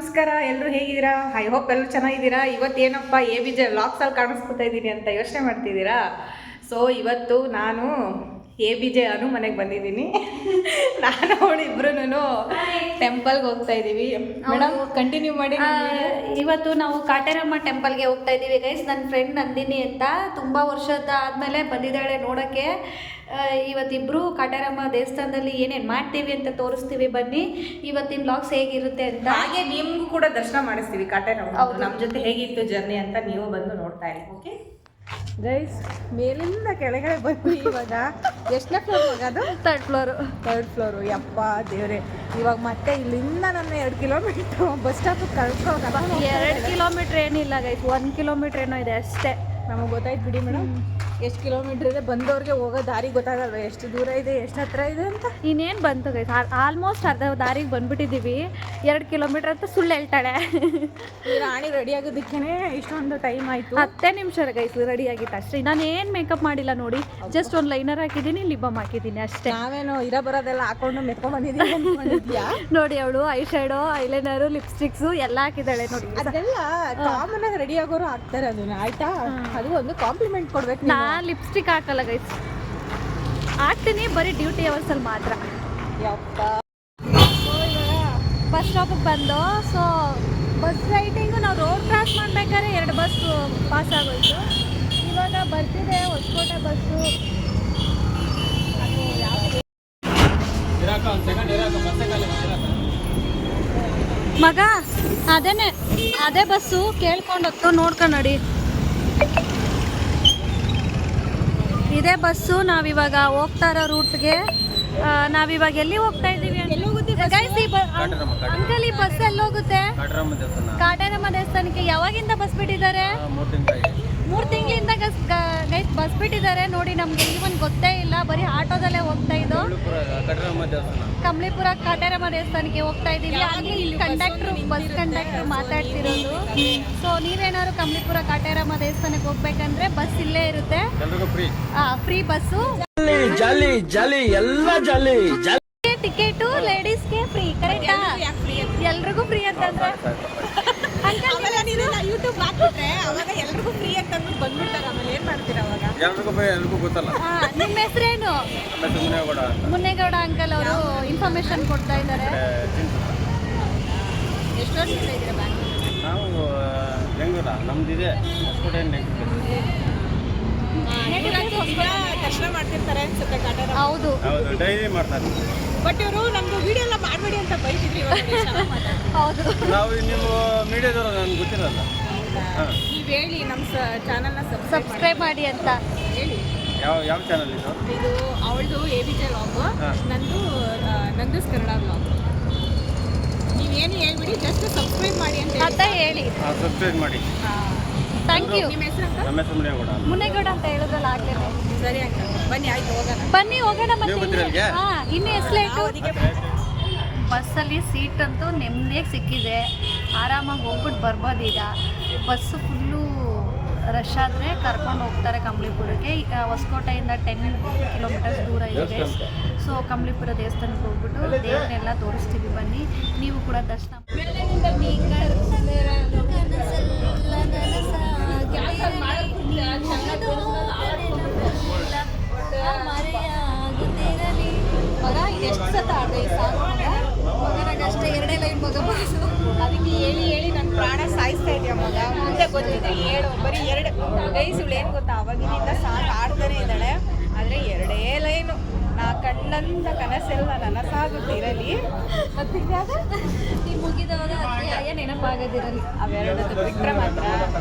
ನಮಸ್ಕಾರ, ಎಲ್ಲರೂ ಹೇಗಿದ್ದೀರಾ? ಐ ಹೋಪ್ ಎಲ್ಲರೂ ಚೆನ್ನಾಗಿದ್ದೀರಾ. ಇವತ್ತೇನಪ್ಪ ABJ ವ್ಲಾಗ್ಸಲ್ಲಿ ಕಾಣಿಸ್ಕೊತಾ ಇದ್ದೀನಿ ಅಂತ ಯೋಚನೆ ಮಾಡ್ತಿದ್ದೀರಾ. ಸೊ ಇವತ್ತು ನಾನು ABJ ಅನು ಮನೆಗೆ ಬಂದಿದ್ದೀನಿ. ನಾನು ಅವಳು ಇಬ್ರು ಟೆಂಪಲ್ಗೆ ಹೋಗ್ತಾ ಇದ್ದೀವಿ. ಮೇಡಮ್ ಕಂಟಿನ್ಯೂ ಮಾಡಿ. ಇವತ್ತು ನಾವು ಕಾಟೇರಮ್ಮ ಟೆಂಪಲ್ಗೆ ಹೋಗ್ತಾ ಇದ್ದೀವಿ ಗೈಸ್. ನನ್ನ ಫ್ರೆಂಡ್ ನಂದಿನಿ ಅಂತ ತುಂಬ ವರ್ಷದ ಆದಮೇಲೆ ಬಂದಿದ್ದಾಳೆ ನೋಡೋಕ್ಕೆ. ಇವತ್ತಿಬ್ಬರು ಕಾಟೇರಮ್ಮ ದೇವಸ್ಥಾನದಲ್ಲಿ ಏನೇನು ಮಾಡ್ತೀವಿ ಅಂತ ತೋರಿಸ್ತೀವಿ. ಬನ್ನಿ ಇವತ್ತಿನ ಬ್ಲಾಗ್ಸ್ ಹೇಗಿರುತ್ತೆ ಅಂತ. ಹಾಗೆ ನಿಮಗೂ ಕೂಡ ದರ್ಶನ ಮಾಡಿಸ್ತೀವಿ ಕಾಟೇರಮ್ಮ. ನಮ್ಮ ಜೊತೆ ಹೇಗಿತ್ತು ಜರ್ನಿ ಅಂತ ನೀವು ಬಂದು ನೋಡ್ತಾ ಇರಿ. ಓಕೆ ಗೈಸ್, ಮೇಲಿಂದ ಕೆಳಗಡೆ ಬಂದು ಇವಾಗ ಎಷ್ಟನೇ ಫ್ಲೋರ್ ಮಗ? ಅದು ಥರ್ಡ್ ಫ್ಲೋರು. ಯಪ್ಪ ದೇವ್ರೆ, ಇವಾಗ ಮತ್ತೆ ಇಲ್ಲಿಂದ ನನ್ನ 2 ಕಿಲೋಮೀಟ್ರು ಬಸ್ ಸ್ಟಾಪಿಗೆ ಕಳ್ಸ್ಕೊಂಡು 2 ಕಿಲೋಮೀಟ್ರ್ ಏನಿಲ್ಲ ಗೈಸ್, 1 ಕಿಲೋಮೀಟ್ರ್ ಏನೋ ಇದೆ ಅಷ್ಟೇ. ನಮಗೆ ಗೊತ್ತಾಯ್ತು ಬಿಡಿ ಮೇಡಮ್, ಎಷ್ಟು ಕಿಲೋಮೀಟ್ರ್ ಇದೆ. ಬಂದವ್ರಿಗೆ ಹೋಗೋ ದಾರಿ ಗೊತ್ತಾಗಲ್ವ ಎಷ್ಟು ದೂರ ಇದೆ, ಎಷ್ಟು ಹತ್ರ ಇದೆ ಅಂತ. ಇನ್ನೇನು ಬಂತು ಗೈಸ್, ಆಲ್ಮೋಸ್ಟ್ ಅರ್ಧ ದಾರಿಗೆ ಬಂದ್ಬಿಟ್ಟಿದ್ದೀವಿ. 2 ಕಿಲೋಮೀಟ್ರ್ ಅಂತ ಸುಳ್ಳು ಹೇಳ್ತಾಳೆ. ರಾಣಿ ರೆಡಿ ಆಗೋದಕ್ಕೇ ಇಷ್ಟೊಂದು ಟೈಮ್ ಆಯಿತು. 10 ನಿಮಿಷ ಗೈಸ್ ರೆಡಿ ಆಗಿತ್ತು ಅಷ್ಟೇ. ನಾನು ಏನು ಮೇಕಪ್ ಮಾಡಿಲ್ಲ ನೋಡಿ, ಜಸ್ಟ್ ಒಂದು ಲೈನರ್ ಹಾಕಿದ್ದೀನಿ, ಲಿಪ್ ಬಾಮ್ ಹಾಕಿದ್ದೀನಿ ಅಷ್ಟೇ. ನಾವೇನು ಬರೋದೆಲ್ಲ ಹಾಕೊಂಡು ಮೆಕ್ಕೊಂಡ್ ಬಂದಿದ್ದೀವಿ. ನೋಡಿ ಅವಳು ಐ ಶ್ಯಾಡೋ, ಐಲೈನರು, ಲಿಪ್ಸ್ಟಿಕ್ಸು ಎಲ್ಲ ಹಾಕಿದ್ದಾಳೆ ನೋಡಿ. ಅದೆಲ್ಲ ಕಾಮನ್ ಆಗಿ ರೆಡಿ ಆಗೋರು ಹಾಕ್ತಾರೆ ಅದನ್ನ, ಆಯ್ತಾ? ಅದು ಒಂದು ಕಾಂಪ್ಲಿಮೆಂಟ್ ಕೊಡ್ಬೇಕು. ನಾ ಲಿಪ್ಸ್ಟಿಕ್ ಹಾಕಲ್ಲ ಗೈಸ್, ಹಾಕ್ತೀನಿ ಬರೀ ಡ್ಯೂಟಿ ಅವರ್ಸಲ್ಲಿ ಮಾತ್ರ. ಯಪ್ಪ, ಬಸ್ ಸ್ಟಾಪಿಗೆ ಬಂದು ಸೊ ಬಸ್ ರೈಟಿಂಗು ನಾವು ರೋಡ್ ಕ್ರಾಸ್ ಮಾಡ್ಬೇಕಾದ್ರೆ 2 ಬಸ್ ಪಾಸ್ ಆಗೋಯ್ತು. ಇವಾಗ ಬರ್ತಿದೆ ಹೊಸಕೋಟೆ ಬಸ್ಸು. ಮಗ ಅದೇ ಬಸ್ಸು, ಕೇಳ್ಕೊಂಡೊತ್ತು ನೋಡ್ಕೊಂಡು ನೋಡಿ. ಇದೇ ಬಸ್ಸು. ನಾವಿವಾಗ ಹೋಗ್ತಾ ಇರೋ ರೂಟ್ಗೆ. ನಾವಿವಾಗ ಎಲ್ಲಿ ಹೋಗ್ತಾ ಇದ್ದೀವಿ ಅಂಕಲ್? ಈ ಬಸ್ ಎಲ್ಲಿ ಹೋಗುತ್ತೆ? ಕಾಟೇರಮ್ಮ ದೇವಸ್ಥಾನಕ್ಕೆ. ಯಾವಾಗಿಂದ ಬಸ್ ಬಿಟ್ಟಿದ್ದಾರೆ? 3 ತಿಂಗಳಿಂದ ಗೈಸ್ ಬಸ್ ಬಿಟ್ಟಿದ್ದಾರೆ ನೋಡಿ. ನಮ್ಗೆ ಇವನ್ ಗೊತ್ತೇ ಇಲ್ಲ, ಬರೀ ಆಟೋದಲ್ಲೇ ಹೋಗ್ತಾ ಇದ್ದು. ಕಂಬ್ಳಿಪುರ ಕಾಟೇರಮ್ಮ ದೇವಸ್ಥಾನಕ್ಕೆ ಹೋಗ್ತಾ ಇದ್ದೀವಿ. ಅಲ್ಲಿ ಕಂಡಕ್ಟ್ರು, ಬಸ್ ಕಂಡಕ್ಟ್ರು ಮಾತಾಡ್ತಿರೋದು. ಸೊ ನೀವೇನಾದ್ರು ಕಂಬ್ಳಿಪುರ ಕಾಟೇರಮ್ಮ ದೇವಸ್ಥಾನಕ್ಕೆ ಹೋಗ್ಬೇಕಂದ್ರೆ ಬಸ್ ಇಲ್ಲೇ ಇರುತ್ತೆ, ಫ್ರೀ ಬಸ್ಸು. ಟಿಕೆಟು ಲೇಡೀಸ್ಗೆ ಫ್ರೀ, ಕರೆಕ್ಟಾ? ಎಲ್ರಿಗೂ ಫ್ರೀ ಅಂತಂದ್ರೆ ಯೂಟ್ಯೂಬ್ ಹಾಕ್ಬಿಟ್ರೆ ಅವಾಗ ಎಲ್ರಿಗೂ ಫ್ರೀ ಅಂತ ಬಂದ್ಬಿಡ್ತಾರೆ. ಆಮೇಲೆ ಏನ್ ಮಾಡ್ತೀರಾ ಅವಾಗ? ಎಲ್ರಿಗೂ ಗೊತ್ತಲ್ಲ. ನಿಮ್ಮ ಹೆಸರೇನು? ಮುನ್ನೇಗೌಡ ಅಂಕಲ್ ಅವರು ಇನ್ಫಾರ್ಮೇಶನ್ ಕೊಡ್ತಾ ಇದ್ದಾರೆ. ಎಷ್ಟು ವರ್ಷದಿಂದ ಇದ್ದೀರಾ ಬ್ಯಾಂಗ್ಳೂರ್? ನಾವು ಬೆಂಗಳೂರ, ನಮ್ದಿದೆ ದರ್ಶನ ಮಾಡ್ತಿರ್ತಾರೆ ಅನ್ಸುತ್ತೆ ಕಾಟೇರಮ್ಮ. ಹೌದು, ಡೈಲಿ ಮಾಡ್ತಾರೆ. ಬಟ್ ಇವರು ನಮ್ದು ವಿಡಿಯೋ ಎಲ್ಲ ಮಾಡಬೇಡಿ ಅಂತ ಬೈತಿದ್ರಿ. ಹೌದು, ನಾವು ನೀವು ಮೀಡಿಯಾದವರು ನನಗೆ ಗೊತ್ತಿರಲ್ಲ. ನೀವು ಹೇಳಿ, ನಮ್ಮ ಚಾನಲ್ನ ಸಬ್ಸ್ಕ್ರೈಬ್ ಮಾಡಿ ಅಂತ ಹೇಳಿ. ಯಾವ ಚಾನಲ್ ಇದು? ಇದು ಅವಳದು ABJ ವ್ಲಾಗ್, ನಂದು ಕನ್ನಡ ವ್ಲಾಗ್. ನೀವೇನು ಹೇಳ್ಬಿಡಿ, ಜಸ್ಟ್ ಸಬ್ಸ್ಕ್ರೈಬ್ ಮಾಡಿ ಅಂತ ಹೇಳಿ. ಸಬ್ಸ್ಕ್ರೈಬ್ ಮಾಡಿ. Thank you. ನಿಮ್ಮ ಹೆಸರು ಅಂತ? ನಮ್ಮ ಹೆಸರು ಮುನ್ನೇಗೌಡ ಅಂತ ಹೇಳಿದ್ರಲ್ಲ ಆಗ್ಲೇ. ಸರಿ ಅಂತ ಬನ್ನಿ, ಆಯ್ತು ಹೋಗೋಣ. ಬನ್ನಿ ಹೋಗೋಣ. ನೀವು ಬರ್ತೀರಾ ಇಲ್ಲಿಗೆ? ಇನ್ನು ಎಷ್ಟು ಬಸ್ಸಲ್ಲಿ ಸೀಟ್ ಅಂತೂ ನೆಮ್ಮದಿಯಾಗಿ ಸಿಕ್ಕಿದೆ. ಆರಾಮಾಗಿ ಹೋಗ್ಬಿಟ್ಟು ಬರ್ಬೋದು. ಈಗ ಬಸ್ಸು ಫುಲ್ಲು ರಶ್ ಆದರೆ ಕರ್ಕೊಂಡು ಹೋಗ್ತಾರೆ ಕಂಬ್ಳಿಪುರಕ್ಕೆ. ಹೊಸಕೋಟೆಯಿಂದ 10 ಕಿಲೋಮೀಟರ್ಸ್ ದೂರ ಇದೆ. ಸೊ ಕಂಬ್ಳಿಪುರ ದೇವಸ್ಥಾನಕ್ಕೆ ಹೋಗ್ಬಿಟ್ಟು ದೇವರನ್ನೆಲ್ಲ ತೋರಿಸ್ತೀವಿ. ಬನ್ನಿ, ನೀವು ಕೂಡ ದರ್ಶನ. ಮಗ ಎಷ್ಟು ಸತ ಆಡಿದೆ ಈ ಸಾಂಗ್? ಮಗನಾಗಷ್ಟೇ 2 ಲೈನ್ ಮಗ ಬರೋದು. ಅದಕ್ಕೆ ಹೇಳಿ ನನ್ನ ಪ್ರಾಣ ಸಾಯಿಸ್ತಾ ಇದೆಯಾ ಮಗ. ಮುಂದೆ ಗೊತ್ತಿದೆ ಹೇಳು, ಬರೀ 2 ಗೈಸ್. ಇವಳು ಏನು ಗೊತ್ತಾ, ಅವಾಗಿನಿಂದ ಸಾಂಗ್ ಆಡ್ತಾನೆ ಇದ್ದಾಳೆ, ಆದರೆ 2 ಲೈನು. ನಾ ಕಂಡಂತ ಕನಸೆಲ್ಲ ನನಸಾಗುತ್ತಿರಲಿ. ಈ ಮುಗಿದವಾಗ ಅಯ್ಯ ನೆನಪಾಗೋದಿರಲಿ. ಅವೆರಡದು ಬಿಟ್ಟರೆ ಮಾತ್ರ.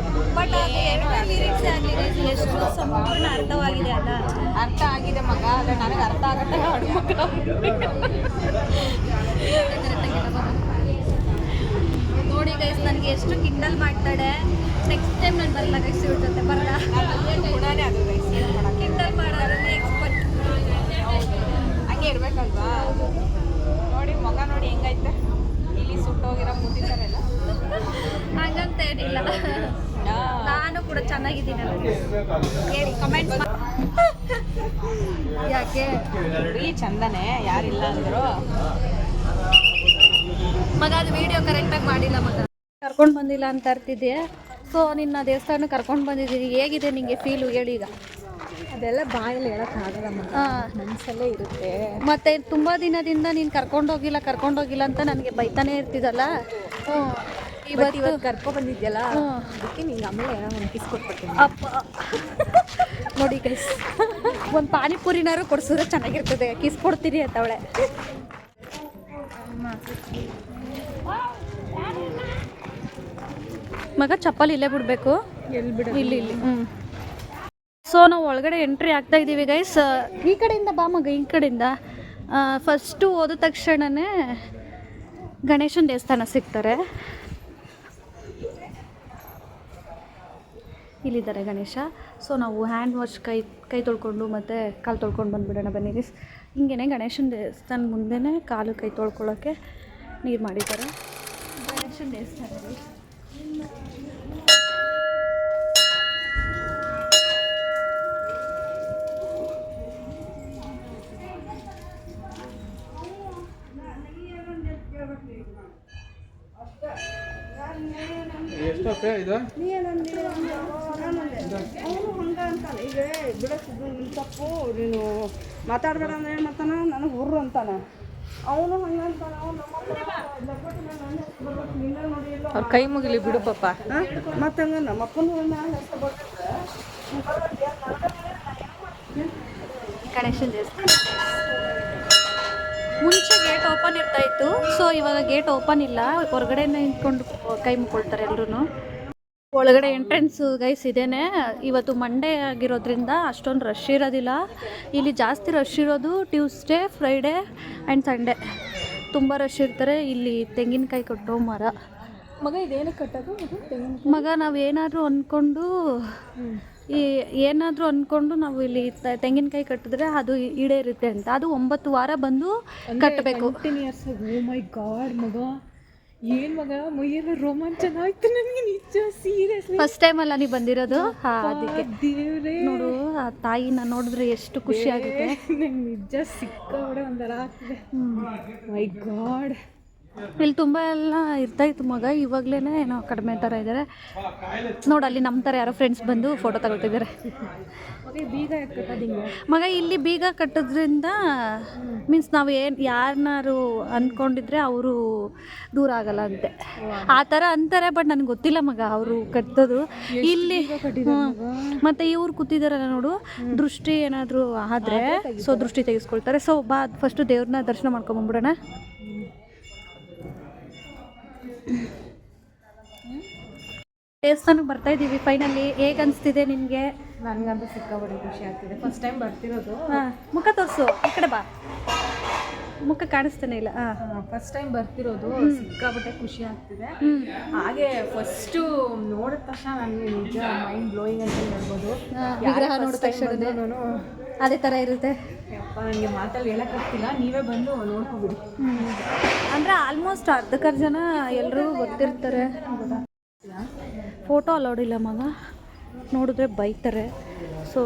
ಬಟ್ ಲಿರಿಕ್ಸ್ ಆಗಲಿ ಎಷ್ಟು ಸಂಪೂರ್ಣ ಅರ್ಥವಾಗಿದೆ ಅಲ್ಲ? ಅರ್ಥ ಆಗಿದೆ ಮಗ, ಆದರೆ ನನಗೆ ಅರ್ಥ ಆಗುತ್ತೆ ಹಾಡು ಮಗ. ನೋಡಿ ಗೈಸ್, ನನಗೆ ಎಷ್ಟು ಕಿಂಡಲ್ ಮಾಡ್ತಾಳೆ. ನೆಕ್ಸ್ಟ್ ಟೈಮ್ ನಾನು ಬರಲ್ಲ ಗೈಸ್, ಇವ್ರ ಜೊತೆ ಬರಲ್ಲ. ಗುಣನೇ ಅದು ಗೈಸ್, ಕಿಂಡಲ್ ಮಾಡೋದ್ರಲ್ಲಿ ಎಕ್ಸ್ಪರ್ಟ್. ಹಂಗೆ ಇರ್ಬೇಕಲ್ವಾ? ನೋಡಿ ಮಗ ನೋಡಿ ಹೆಂಗೈತೆ, ಇಲ್ಲಿ ಸುಟ್ಟೋಗಿರೋ ಕೂತಿದ್ದಾರೆಲ್ಲ. ಹಂಗಂತ ಏನಿಲ್ಲ, ನಾನು ಕೂಡ ಚೆನ್ನಾಗಿದ್ದೀನಲ್ಲ. ಹೇಳಿ ಕಮೆಂಟ್ಸ್. ಯಾಕೆ ಈ ಚಂದನೆ ಯಾರಿಲ್ಲ ಅಂದರು. ಮಗ ಅದು ವಿಡಿಯೋ ಕರೆಕ್ಟಾಗಿ ಮಾಡಿಲ್ಲ ಮಗ. ಕರ್ಕೊಂಡು ಬಂದಿಲ್ಲ ಅಂತ ಅರ್ತಿದ್ದೆ. ಸೊ ನಿನ್ನ ದೇವಸ್ಥಾನ ಕರ್ಕೊಂಡು ಬಂದಿದ್ದೀನಿ, ಹೇಗಿದೆ ನಿಮಗೆ ಫೀಲು ಹೇಳಿ ಈಗ? ಅದೆಲ್ಲ ಬಾಯಲ್ಲಿ ಹೇಳೋಕ್ಕಾಗಲ್ಲ, ಮನಸ್ಸಲ್ಲೇ ಇರುತ್ತೆ. ಮತ್ತು ತುಂಬ ದಿನದಿಂದ ನೀನು ಕರ್ಕೊಂಡೋಗಿಲ್ಲ ಅಂತ ನನಗೆ ಬೈತಾನೆ ಇರ್ತಿದ್ದಲ್ಲ. ಇವತ್ತು ಕರ್ಕೊಬಂದಿದ್ಯಲ್ಲ, ಅದಕ್ಕೆ ನಿಂಗೆ ಆಮೇಲೆ ಏನೋ ಒಂದು ಕಿಸ್ ಕೊಟ್ಬಿಡ್ತೀನಿ. ಅಪ್ಪ ನೋಡಿ ಗೈಸ್, ಒಂದು ಪಾನಿಪುರಿನಾರು ಕೊಡಿಸಿದ್ರೆ ಚೆನ್ನಾಗಿರ್ತದೆ, ಕಿಸ್ ಕೊಡ್ತೀರಿ ಅಂತವಳೆ. ಮಗ ಚಪ್ಪಲಿ ಇಲ್ಲೇ ಬಿಡಬೇಕು, ಇಲ್ಲಿ ಸೊ ನಾವು ಒಳಗಡೆ ಎಂಟ್ರಿ ಆಗ್ತಾ ಇದ್ದೀವಿ ಗೈಸ್. ಈ ಕಡೆಯಿಂದ ಬಾ ಮಗ, ಈ ಕಡೆಯಿಂದ. ಫಸ್ಟು ಹೋದ ತಕ್ಷಣವೇ ಗಣೇಶನ ದೇವಸ್ಥಾನ ಸಿಗ್ತಾರೆ. ಇಲ್ಲಿದ್ದಾರೆ ಗಣೇಶ. ಸೊ ನಾವು ಹ್ಯಾಂಡ್ ವಾಶ್ ಕೈ ತೊಳ್ಕೊಂಡು ಮತ್ತು ಕಾಲು ತೊಳ್ಕೊಂಡು ಬಂದುಬಿಡೋಣ ಬನ್ನಿ ಗೈಸ್. ಹಿಂಗೇ ಗಣೇಶನ ದೇವಸ್ಥಾನ ಮುಂದೆನೇ ಕಾಲು ಕೈ ತೊಳ್ಕೊಳ್ಳೋಕ್ಕೆ ನೀರು ಮಾಡಿದ್ದಾರೆ. ಗಣೇಶನ ದೇವಸ್ಥಾನದಲ್ಲಿ ಎಷ್ಟೊತ್ತೆ ಇದು? ಅವನು ಹಂಗ ಅಂತಾನೆ, ಈಗ ಬಿಡಿಸಿದ್ದು ನಿನ್ನ ತಪ್ಪು, ನೀನು ಮಾತಾಡಬೇಡ ಅಂದ್ರೆ ಏನು ಮಾಡ್ತಾನೆ, ನನಗೆ ಹುರ್ರು ಅಂತಾನೆ. ಅವನು ಹಂಗ ಅಂತಾನೆ. ಅವ್ರ ಕೈ ಮುಗಿಲಿ ಬಿಡು ಪಾಪ. ಮತ್ತೆ ಹಂಗ ನಮ್ಮಪ್ಪನ ಗಣೇಶನ ದೇವಸ್ಥಾನ ಮುಂಚೆ ಗೇಟ್ ಓಪನ್ ಇರ್ತಾ ಇತ್ತು. ಸೊ ಇವಾಗ ಗೇಟ್ ಓಪನ್ ಇಲ್ಲ, ಹೊರಗಡೆ ನಿಂತ್ಕೊಂಡು ಕೈ ಮುಕ್ಕೊಳ್ತಾರೆ ಎಲ್ಲರೂ. ಒಳಗಡೆ ಎಂಟ್ರೆನ್ಸು ಗೈಸ್ ಇದೇನೆ. ಇವತ್ತು ಮಂಡೇ ಆಗಿರೋದ್ರಿಂದ ಅಷ್ಟೊಂದು ರಶ್ ಇರೋದಿಲ್ಲ. ಇಲ್ಲಿ ಜಾಸ್ತಿ ರಶ್ ಇರೋದು ಟ್ಯೂಸ್ಡೇ, ಫ್ರೈಡೇ ಆ್ಯಂಡ್ ಸಂಡೇ ತುಂಬ ರಶ್ ಇರ್ತಾರೆ. ಇಲ್ಲಿ ತೆಂಗಿನಕಾಯಿ ಕಟ್ಟೋ ಮರ. ಮಗ ಇದೇನಕ್ಕೆ ಕಟ್ಟೋದು? ಮಗ ನಾವು ಏನಾದರೂ ಅಂದ್ಕೊಂಡು ನಾವು ಇಲ್ಲಿ ತೆಂಗಿನಕಾಯಿ ಕಟ್ಟಿದ್ರೆ ಅದು ಈಡೇರುತ್ತೆ ಅಂತ. ಅದು 9 ವಾರ ಬಂದು ಕಟ್ಟಬೇಕು. ಕಂಟಿನ್ಯೂಸ್. ಓ ಮೈ ಗಾಡ್ ಮಗ, ಏನು ಮಗ, ಮೈಯೆಲ್ಲ ರೋಮಾಂಚನ ಆಯ್ತು ನನಗೆ ನಿಜ, ಸೀರಿಯಸ್ಲಿ. ಫಸ್ಟ್ ಟೈಮ್ ಅಲ್ಲ ನೀವು ಬಂದಿರೋದು? ಅದಕ್ಕೆ ದೇವ್ರೇ ನೋಡು, ಆ ತಾಯಿನ ನೋಡಿದ್ರೆ ಎಷ್ಟು ಖುಷಿ ಆಗುತ್ತೆ. ನಂಗೆ ನಿಜ ಸಿಕ್ಕಾಬಿಡೆ ಒಂಥರ ಆಗ್ತದೆ. ಮೈ ಗಾಡ್, ಇಲ್ಲಿ ತುಂಬ ಎಲ್ಲ ಇರ್ತಾಯಿತ್ತು ಮಗ, ಇವಾಗಲೇ ಏನೋ ಕಡಿಮೆ ಥರ ಇದ್ದಾರೆ. ನೋಡಿ ಅಲ್ಲಿ ನಮ್ಮ ಥರ ಯಾರೋ ಫ್ರೆಂಡ್ಸ್ ಬಂದು ಫೋಟೋ ತಗೊಳ್ತಿದ್ದಾರೆ. ಬೀಗ ಕಟ್ಟೋದಿಂಗ ಮಗ ಇಲ್ಲಿ ಬೀಗ ಕಟ್ಟೋದ್ರಿಂದ ಮೀನ್ಸ್ ನಾವು ಯಾರನ್ನಾರು ಅಂದ್ಕೊಂಡಿದ್ರೆ ಅವರು ದೂರ ಆಗಲ್ಲ ಅಂತೆ, ಆ ಥರ ಅಂತಾರೆ. ಬಟ್ ನನಗೆ ಗೊತ್ತಿಲ್ಲ ಮಗ ಅವರು ಕಟ್ಟೋದು ಇಲ್ಲಿ. ಮತ್ತು ಇವ್ರು ಕೂತಿದಾರಲ್ಲ ನೋಡು, ದೃಷ್ಟಿ ಏನಾದರೂ ಆದರೆ ಸೊ ದೃಷ್ಟಿ ತೆಗೆಸ್ಕೊಳ್ತಾರೆ. ಸೊ ಬಾ ಫಸ್ಟು ದೇವ್ರನ್ನ ದರ್ಶನ ಮಾಡ್ಕೊಂಬಂದ್ಬಿಡೋಣ. ದೇವಸ್ಥಾನಕ್ಕೆ ಬರ್ತಾ ಇದ್ದೀವಿ ಫೈನಲಿ. ಹೇಗೆ ಅನಿಸ್ತಿದೆ ನಿನಗೆ? ನನಗಂತೂ ಸಿಕ್ಕಾಬಡಿ ಖುಷಿ ಆಗ್ತಿದೆ. ಫಸ್ಟ್ ಟೈಮ್ ಬರ್ತಿರೋದು. ಮುಖ ತೋರಿಸು, ಈ ಕಡೆ ಬಾ, ಮುಖ ಕಾಣಿಸ್ತಾನೆ ಇಲ್ಲ. ಫಸ್ಟ್ ಟೈಮ್ ಬರ್ತಿರೋದು, ಸಿಕ್ಕಾಬಟ್ಟೆ ಖುಷಿ ಆಗ್ತಿದೆ. ಹಾಗೆ ಫಸ್ಟು ನೋಡಿದ ತಕ್ಷಣ ನನಗೆ ನಿಜ ಮೈಂಡ್ ಬ್ಲೋಯಿಂಗ್ ಅಂತ ಹೇಳ್ಬೋದು. ವಿಗ್ರಹ ನೋಡಿದ ತಕ್ಷಣ ಅದೇ ಥರ ಇರುತ್ತೆ. ಯಪ್ಪ, ನನಗೆ ಮಾತಲ್ಲಿ ಹೇಳೋಕ್ಕಾಗ್ತಿಲ್ಲ, ನೀವೇ ಬಂದು ನೋಡ್ಕೊಬಿಡಿ. ಅಂದರೆ ಆಲ್ಮೋಸ್ಟ್ ಅರ್ಧಕ್ಕರ್ಧ ಜನ ಎಲ್ಲರೂ ಗೊತ್ತಿರ್ತಾರೆ. ಫೋಟೋ ಅಲೌಡ್ ಇಲ್ಲ ಮಗ, ನೋಡಿದ್ರೆ ಬೈತಾರೆ. ಸೊ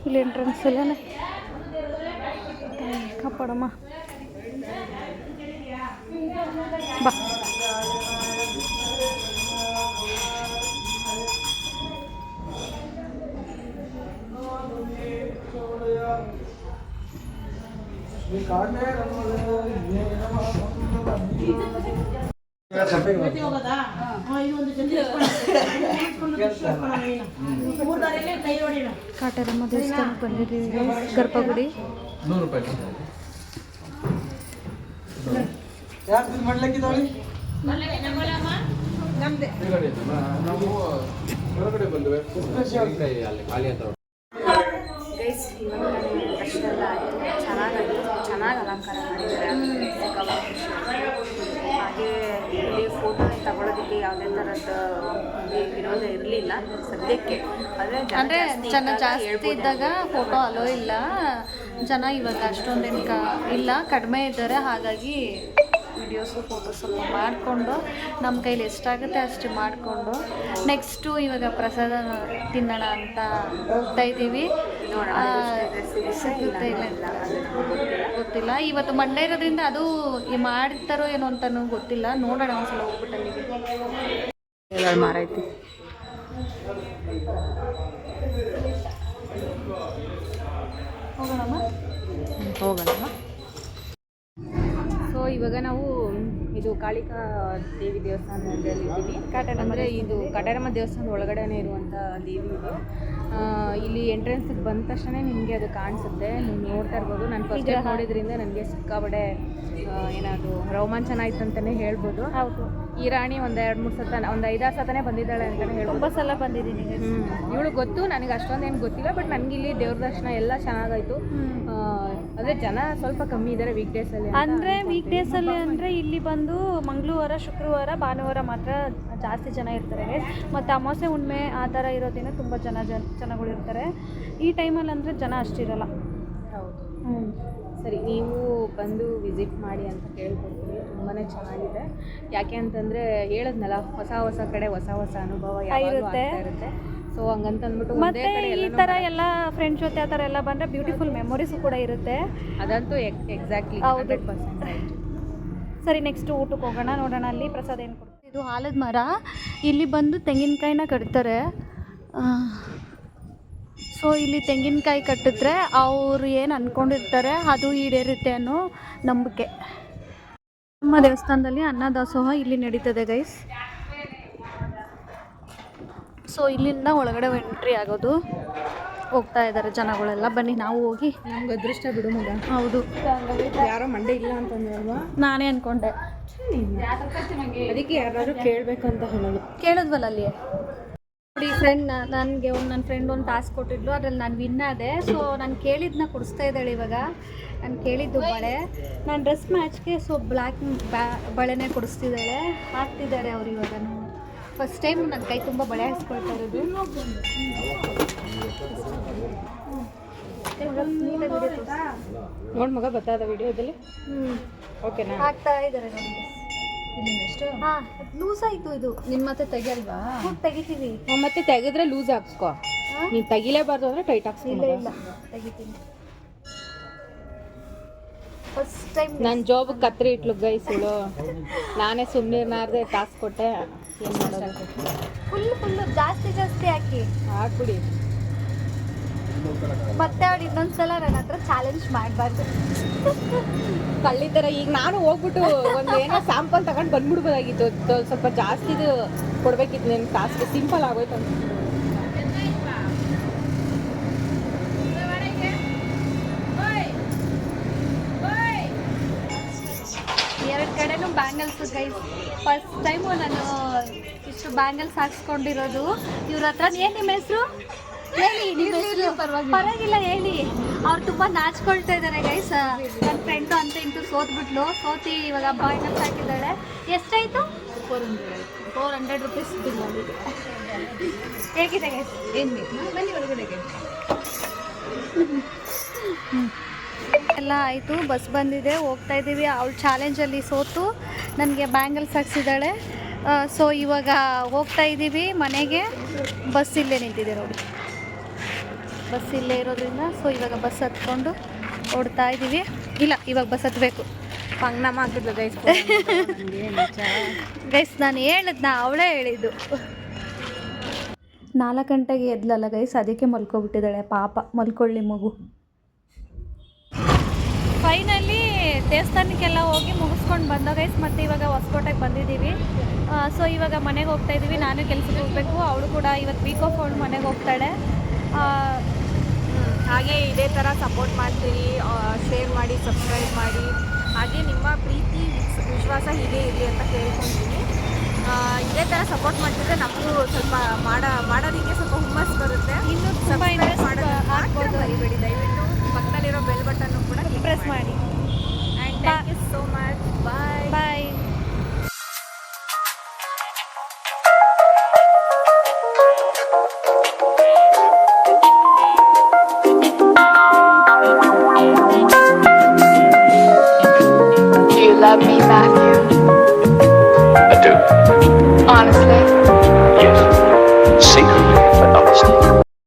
ಇಲ್ಲಿ ಎಂಟ್ರೆನ್ಸ್ ಎಲ್ಲ ಕಾಪಾಡಮ್ಮ ಬಾ. ಕಾಟೇರಮ್ಮ ದೇವಸ್ಥಾನಕ್ಕೆ ಬಂದಿದ್ದೀವಿ, ಗರ್ಭಗುಡಿ. ಗೈಸ್, ಇವಾಗ ನನಗೆ ದರ್ಶನ ಆಯಿತು, ಚೆನ್ನಾಗಿ ಅಲಂಕಾರ ಮಾಡಿದ್ದಾರೆ. ಹಾಗೆ ಇಲ್ಲಿ ಫೋಟೋ ತಗೊಳ್ಳೋದಕ್ಕೆ ಯಾವುದೇ ಥರದ ವಿರೋಧ ಇರಲಿಲ್ಲ ಸದ್ಯಕ್ಕೆ. ಅಂದರೆ ಜನ ಜಾಸ್ತಿ ಇದ್ದಾಗ ಫೋಟೋ ಅಲೋ ಇಲ್ಲ, ಜನ ಇವಾಗ ಅಷ್ಟೊಂದೇನು ಇಲ್ಲ, ಕಡಿಮೆ ಇದ್ದಾರೆ. ಹಾಗಾಗಿ ವಿಡಿಯೋಸು ಫೋಟೋಸ್ ಸ್ವಲ್ಪ ಮಾಡಿಕೊಂಡು ನಮ್ಮ ಕೈಲಿ ಎಷ್ಟಾಗುತ್ತೆ ಅಷ್ಟು ಮಾಡಿಕೊಂಡು ನೆಕ್ಸ್ಟು ಇವಾಗ ಪ್ರಸಾದ ತಿನ್ನೋಣ ಅಂತ ಹೋಗ್ತಾ ಇದ್ದೀವಿ. ಸಿಗುತ್ತೆ ಇಲ್ಲ ಗೊತ್ತಿಲ್ಲ. ಇವತ್ತು ಮಂಡೇ ಇರೋದ್ರಿಂದ ಅದು ಮಾಡ್ತಾರೋ ಏನೋ ಅಂತನೂ ಗೊತ್ತಿಲ್ಲ. ನೋಡೋಣ ಒಂದ್ಸಲ ಹೋಗ್ಬಿಟ್ಟು ಅಲ್ಲಿಗೆ. ಮಾರೈತಿ ಹೋಗೋಣ. ಸೊ ಇವಾಗ ನಾವು ಇದು ಕಾಳಿಕಾ ದೇವಿ ದೇವಸ್ಥಾನದಲ್ಲಿ ಇದ್ದೀವಿ. ಅಂದರೆ ಇದು ಕಟರಮ್ಮ ದೇವಸ್ಥಾನದ ಒಳಗಡೆನೇ ಇರುವಂಥ ದೇವಿ ಇದು. ಇಲ್ಲಿ ಎಂಟ್ರೆನ್ಸಿಗೆ ಬಂದ ತಕ್ಷಣ ನಿಮಗೆ ಅದು ಕಾಣಿಸುತ್ತೆ. ನೀವು ನೋಡ್ತಾ ಇರ್ಬೋದು. ನಾನು ಫಸ್ಟ್ ನೋಡಿದ್ರಿಂದ ನನಗೆ ಸಿಕ್ಕಾಬಡೆ ಏನಾದ್ರು ರೋಮಾಂಚನ ಆಯ್ತು ಅಂತಲೇ ಹೇಳ್ಬೋದು. ಹೌದು, ಈ ರಾಣಿ ಒಂದು 2-3 ಸತ, ಒಂದು 5-6 ಸತನೇ ಬಂದಿದ್ದಾಳೆ ಅಂತಲೇ ಹೇಳ್ಬೋದು. ತುಂಬ ಸಲ ಬಂದಿದ್ದೀನಿ. ಇವಳು ಗೊತ್ತು, ನನಗೆ ಅಷ್ಟೊಂದೇನು ಗೊತ್ತಿಲ್ಲ. ಬಟ್ ನನಗೆ ಇಲ್ಲಿ ದೇವ್ರ ದರ್ಶನ ಎಲ್ಲ ಚೆನ್ನಾಗಾಯಿತು. ಅಂದರೆ ಜನ ಸ್ವಲ್ಪ ಕಮ್ಮಿ ಇದ್ದಾರೆ ವೀಕ್ ಡೇಸಲ್ಲಿ. ಅಂದರೆ ವೀಕ್ ಡೇಸಲ್ಲಿ ಅಂದರೆ ಇಲ್ಲಿ ಬಂದು ಮಂಗಳವಾರ, ಶುಕ್ರವಾರ, ಭಾನುವಾರ ಮಾತ್ರ ಜಾಸ್ತಿ ಜನ ಇರ್ತಾರೆ. ಮತ್ತು ಅಮಾವಾಸ್ಯೆ, ಹುಣ್ಣಿಮೆ ಆ ಥರ ಇರೋ ದಿನ ತುಂಬ ಜನಗಳು ಇರ್ತಾರೆ. ಈ ಟೈಮಲ್ಲಿ ಅಂದರೆ ಜನ ಅಷ್ಟಿರಲ್ಲ. ಹೌದು. ಸರಿ, ನೀವು ಬಂದು ವಿಸಿಟ್ ಮಾಡಿ ಅಂತ ಕೇಳ್ಕೊಡ್ತೀವಿ. ತುಂಬಾ ಚೆನ್ನಾಗಿದೆ. ಯಾಕೆ ಅಂತಂದರೆ ಹೇಳಿದ್ನಲ್ಲ, ಹೊಸ ಕಡೆ ಹೊಸ ಅನುಭವ ಇರುತ್ತೆ. ಸೊ ಹಂಗಂತಂದ್ಬಿಟ್ಟು ಮತ್ತೆ ಈ ಥರ ಎಲ್ಲ ಫ್ರೆಂಡ್ಸ್ ಜೊತೆ ಆ ಥರ ಎಲ್ಲ ಬಂದರೆ ಬ್ಯೂಟಿಫುಲ್ ಮೆಮೊರೀಸು ಕೂಡ ಇರುತ್ತೆ. ಅದಂತೂ ಎಕ್ಸಾಕ್ಟ್ಲಿ 100% ರೈಟ್. ಸರಿ, ನೆಕ್ಸ್ಟ್ ಊಟಕ್ಕೆ ಹೋಗೋಣ. ನೋಡೋಣ ಅಲ್ಲಿ ಪ್ರಸಾದ ಏನು ಕೊಡ್ತೀವಿ. ಇದು ಆಲದ ಮರ. ಇಲ್ಲಿ ಬಂದು ತೆಂಗಿನಕಾಯಿನ ಕಟ್ತಾರೆ. ಸೊ ಇಲ್ಲಿ ತೆಂಗಿನಕಾಯಿ ಕಟ್ಟಿದ್ರೆ ಅವರು ಏನು ಅಂದ್ಕೊಂಡಿರ್ತಾರೆ ಅದು ಈಡೇರುತ್ತೆ ಅನ್ನೋ ನಂಬಿಕೆ. ನಮ್ಮ ದೇವಸ್ಥಾನದಲ್ಲಿ ಅನ್ನದಾಸೋಹ ಇಲ್ಲಿ ನಡೀತದೆ ಗೈಸ್. ಸೊ ಇಲ್ಲಿಂದ ಒಳಗಡೆ ಎಂಟ್ರಿ ಆಗೋದು. ಹೋಗ್ತಾ ಇದ್ದಾರೆ ಜನಗಳೆಲ್ಲ. ಬನ್ನಿ ನಾವು ಹೋಗಿ. ನಮ್ಗೆ ಅದೃಷ್ಟ ಬಿಡು ಮಗ. ಹೌದು, ಯಾರೋ ಮಂಡೆ ಇಲ್ಲ ಅಂತಂದ್ರಲ್ವಾ? ನಾನೇ ಅಂದ್ಕೊಂಡೆ. ಅದಕ್ಕೆ ಯಾರಾದರೂ ಕೇಳಬೇಕು ಅಂತ ಹೇಳೋದು. ಕೇಳಿದ್ವಲ್ಲ ಅಲ್ಲಿ ನೋಡಿ. ನನ್ನ ಫ್ರೆಂಡ್ ಒಂದು ಟಾಸ್ಕ್ ಕೊಟ್ಟಿದ್ಲು, ಅದ್ರಲ್ಲಿ ನಾನು ವಿನ್ ಆದೆ. ಸೊ ನಾನು ಕೇಳಿದ್ದನ್ನ ಕೊಡಿಸ್ತಾ ಇದ್ದಾಳೆ ಇವಾಗ. ನಾನು ಕೇಳಿದ್ದು ಬಳೆ, ನಾನು ಡ್ರೆಸ್ ಮ್ಯಾಚ್ಗೆ ಸೊ ಬ್ಲ್ಯಾಕ್ ಬಳೆನೇ ಕೊಡಿಸ್ತಿದ್ದಾಳೆ. ಹಾಕ್ತಿದ್ದಾರೆ ಅವ್ರು ಇವಾಗ. ಫಸ್ಟ್ ಟೈಮ್ ನನ್ನ ಕೈ ತುಂಬ ಬಳೆ ಹಾಕ್ಸ್ಕೊಳ್ತಾ ಇರೋದು. ನೋಡಿ ಮಗ, ಬರ್ತಾದ ವಿಡಿಯೋದಲ್ಲಿ. ಓಕೆನಾ? ಹಾಕ್ತಾ ಇದ್ದಾರೆ ನನಗೆ. ಹಾಂ, ಲೂಸ್ ಆಯಿತು ಇದು. ನಿಮ್ಮ ಮತ್ತೆ ತೆಗಿಯಲ್ವಾ? ತೆಗಿತೀವಿ. ಮತ್ತೆ ತೆಗೆದ್ರೆ ಲೂಸ್ ಹಾಕ್ಸ್ಕೊ. ನೀನು ತೆಗಿಲೇಬಾರ್ದು ಅಂದರೆ ಟೈಟ್ ಹಾಕ್ಸ್ಕೊ. ಇಲ್ಲ ತೆಗಿತೀನಿ. ಫಸ್ಟ್ ಟೈಮ್ ನನ್ನ ಜಾಬ್ ಕತ್ರಿ ಇಟ್ಲು ಗೈಸುಳು. ನಾನೇ ಸುಮ್ಮನಿರ್ನಾರ್ದೆ ಟಾಸ್ಕ್ ಕೊಟ್ಟೆ. ಏನು ಮಾಡೋದು? ಫುಲ್ಲು ಜಾಸ್ತಿ ಹಾಕಿ ಹಾಕ್ಬಿಡಿ. ಮತ್ತೆ ಅವಳು ಇನ್ನೊಂದ್ಸಲ ನನ್ನ ಹತ್ರ ಚಾಲೆಂಜ್ ಮಾಡಬಾರ್ದು. ಕಳ್ಳಿತರ. ಈಗ ನಾನು ಹೋಗ್ಬಿಟ್ಟು ಒಂದು ಏನೋ ಸ್ಯಾಂಪಲ್ ತಗೊಂಡು ಬಂದ್ಬಿಡ್ಬೋದಾಗಿತ್ತು. ಸ್ವಲ್ಪ ಜಾಸ್ತಿದು ಕೊಡ್ಬೇಕಿತ್ತು. ನನ್ನ ಟಾಸ್ಕ್ ಸಿಂಪಲ್ ಆಗೋಯ್ತು ಅಂತ. ಎರಡು ಕಡೆನೂ ಬ್ಯಾಂಗಲ್ಸ್ ಗೈಸ್. ಫಸ್ಟ್ ಟೈಮು ನಾನು ಇಷ್ಟು ಬ್ಯಾಂಗಲ್ಸ್ ಹಾಕ್ಸ್ಕೊಂಡಿರೋದು ಇವ್ರ ಹತ್ರ. ಏನು ನಿಮ್ಮ ಹೆಸರು ಹೇಳಿ? ನಿಮ್ಮ ಹೆಸರು? ಪರವಾಗಿಲ್ಲ ಹೇಳಿ. ಅವ್ರು ತುಂಬ ನಾಚ್ಕೊಳ್ತಾ ಇದ್ದಾರೆ ಗೈಸ್. ನನ್ನ ಫ್ರೆಂಡು ಅಂತ ಇಂಟು ಸೋತಿ ಇವಾಗ ಬ್ಯಾಂಗಲ್ಸ್ ಹಾಕಿದ್ದಾಳೆ. ಎಷ್ಟಾಯಿತು? 400 ರುಪೀಸ್ ಬಿಲ್ ಮಾಡಿದೆ. ಹೇಗಿದೆ ಗೈಸ್? ಏನು ಬೇಕು ಬನ್ನಿ ಒಳಗಡೆಗೆ. ಎಲ್ಲ ಆಯಿತು, ಬಸ್ ಬಂದಿದೆ, ಹೋಗ್ತಾ ಇದ್ದೀವಿ. ಅವಳು ಚಾಲೆಂಜಲ್ಲಿ ಸೋತು ನನಗೆ ಬ್ಯಾಂಗಲ್ಸ್ ಹಾಕ್ಸಿದ್ದಾಳೆ. ಸೊ ಇವಾಗ ಹೋಗ್ತಾ ಇದ್ದೀವಿ ಮನೆಗೆ. ಬಸ್ ಇಲ್ಲೇ ನಿಂತಿದೆ ನೋಡಿ. ಬಸ್ ಇಲ್ಲೇ ಇರೋದ್ರಿಂದ ಸೊ ಇವಾಗ ಬಸ್ ಹತ್ಕೊಂಡು ಓಡ್ತಾ ಇದ್ದೀವಿ. ಇಲ್ಲ, ಇವಾಗ ಬಸ್ ಹತ್ತಬೇಕು. ಪಂಗ್ನಮ್ಮ ಹಾಕಿದ್ಲು ಗೈಸ್. ಗೈಸ್ ನಾನು ಅವಳೇ ಹೇಳಿದ್ದು. 4 ಗಂಟೆಗೆ ಎದ್ಲಲ್ಲ ಗೈಸ್, ಅದಕ್ಕೆ ಮಲ್ಕೊಬಿಟ್ಟಿದ್ದಾಳೆ ಪಾಪ. ಮಲ್ಕೊಳ್ಳಿ ಮಗು. ಫೈನಲಿ ದೇವಸ್ಥಾನಕ್ಕೆಲ್ಲ ಹೋಗಿ ಮುಗಿಸ್ಕೊಂಡು ಬಂದೋ ಗೈಸ್. ಮತ್ತು ಇವಾಗ ಹೊಸಕೋಟೆಗೆ ಬಂದಿದ್ದೀವಿ. ಸೊ ಇವಾಗ ಮನೆಗೆ ಹೋಗ್ತಾ ಇದ್ದೀವಿ. ನಾನು ಕೆಲಸಕ್ಕೆ ಹೋಗಬೇಕು. ಅವಳು ಕೂಡ ಇವತ್ತು ವೀಕ್ ಆಫ್ ಅವಳು ಮನೆಗೆ ಹೋಗ್ತಾಳೆ. ಹಾಗೆ ಇದೇ ಥರ ಸಪೋರ್ಟ್ ಮಾಡ್ತೀರಿ. ಶೇರ್ ಮಾಡಿ, ಸಬ್ಸ್ಕ್ರೈಬ್ ಮಾಡಿ. ಹಾಗೆ ನಿಮ್ಮ ಪ್ರೀತಿ ವಿಶ್ವಾಸ ಹೀಗೆ ಇರಲಿ ಅಂತ ಕೇಳ್ಕೊತೀನಿ. ಇದೇ ಥರ ಸಪೋರ್ಟ್ ಮಾಡ್ತಿದ್ರೆ ನಮಗೂ ಸ್ವಲ್ಪ ಮಾಡೋದಕ್ಕೆ ಸ್ವಲ್ಪ ಹುಮ್ಮಸ್ ಬರುತ್ತೆ. ಇನ್ನೂ ತುಂಬ ಇಂಟ್ರೆಸ್ಟ್ ಹಾಕ್ಬೋದು. ಮರಿಬೇಡಿ ದಯವಿಟ್ಟು. ಪಕ್ಕದಲ್ಲಿರೋ ಬೆಲ್ ಬಟನ್ನು ಕೂಡ ಪ್ರೆಸ್ ಮಾಡಿ. And thank you so much. Bye. Do you love me, Matthew? I do. Honestly?